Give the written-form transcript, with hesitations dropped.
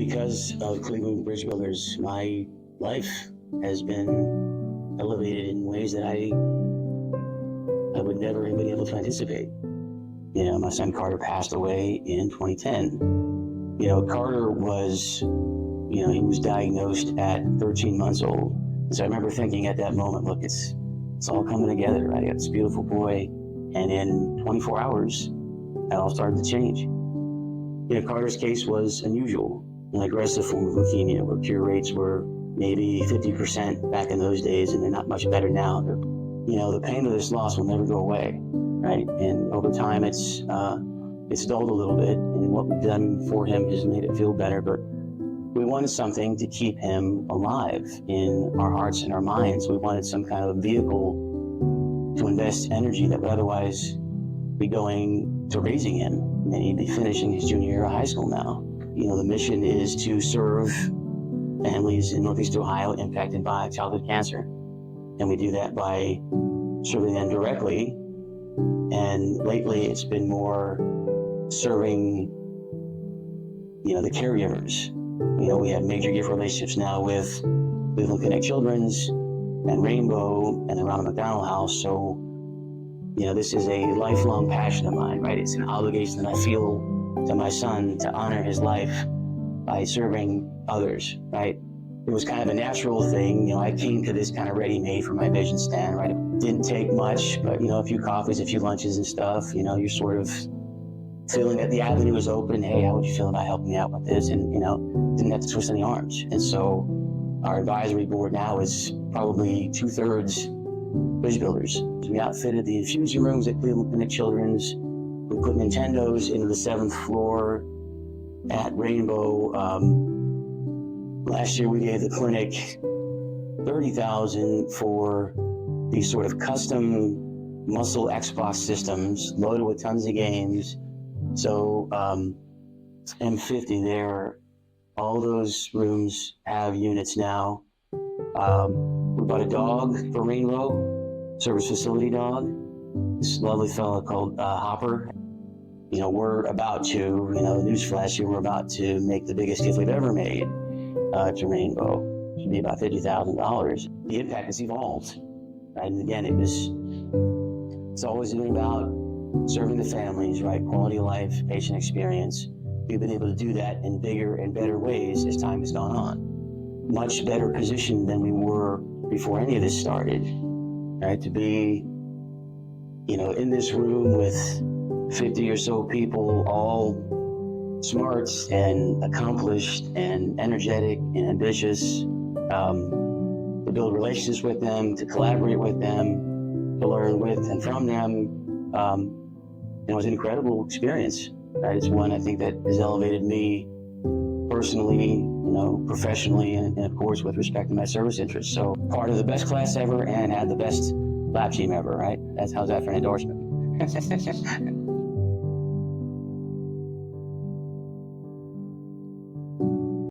Because of Cleveland Bridge Builders, my life has been elevated in ways that I would never have been able to anticipate. You know, my son Carter passed away in 2010. You know, Carter was, he was diagnosed at 13 months old. And so I remember thinking at that moment, look, it's all coming together, right? I got this beautiful boy, and in 24 hours, it all started to change. You know, Carter's case was unusual. An aggressive form of leukemia, where cure rates were maybe 50% back in those days, and they're not much better now. The pain of this loss will never go away, right? And over time, it's dulled a little bit, and what we've done for him has made it feel better. But we wanted something to keep him alive in our hearts and our minds. We wanted some kind of vehicle to invest energy that would otherwise be going to raising him, and he'd be finishing his junior year of high school now. The mission is to serve families in Northeast Ohio impacted by childhood cancer. And we do that by serving them directly. And lately it's been more serving, the caregivers. We have major gift relationships now with Cleveland Connect Children's and Rainbow and the Ronald McDonald House. So, this is a lifelong passion of mine, right? It's an obligation that I feel to my son to honor his life by serving others, right? It was kind of a natural thing. I came to this kind of ready-made for my vision stand, right? It didn't take much, but, a few coffees, a few lunches and stuff, you're sort of feeling that the avenue was open. Hey, how would you feel about helping me out with this? And, didn't have to twist any arms. And so our advisory board now is probably 2/3 bridge builders. We outfitted the infusion rooms at Cleveland Connect Children's. We put Nintendos into the 7th floor at Rainbow. Last year we gave the clinic $30,000 for these sort of custom muscle Xbox systems loaded with tons of games. So M50 there, all those rooms have units now. We bought a dog for Rainbow, service facility dog. This lovely fellow called Hopper. We're about to, newsflash, we're about to make the biggest gift we've ever made to Rainbow. It should be about $50,000. The impact has evolved, right? And again, it's always been about serving the families, right? Quality of life, patient experience. We've been able to do that in bigger and better ways as time has gone on. Much better positioned than we were before any of this started, right? To be, in this room with 50 or so people, all smart and accomplished and energetic and ambitious, to build relationships with them, to collaborate with them, to learn with and from them. It was an incredible experience. Right? It's one I think that has elevated me personally, professionally, and of course with respect to my service interests. So part of the best class ever and had the best lab team ever, right? How's that for an endorsement?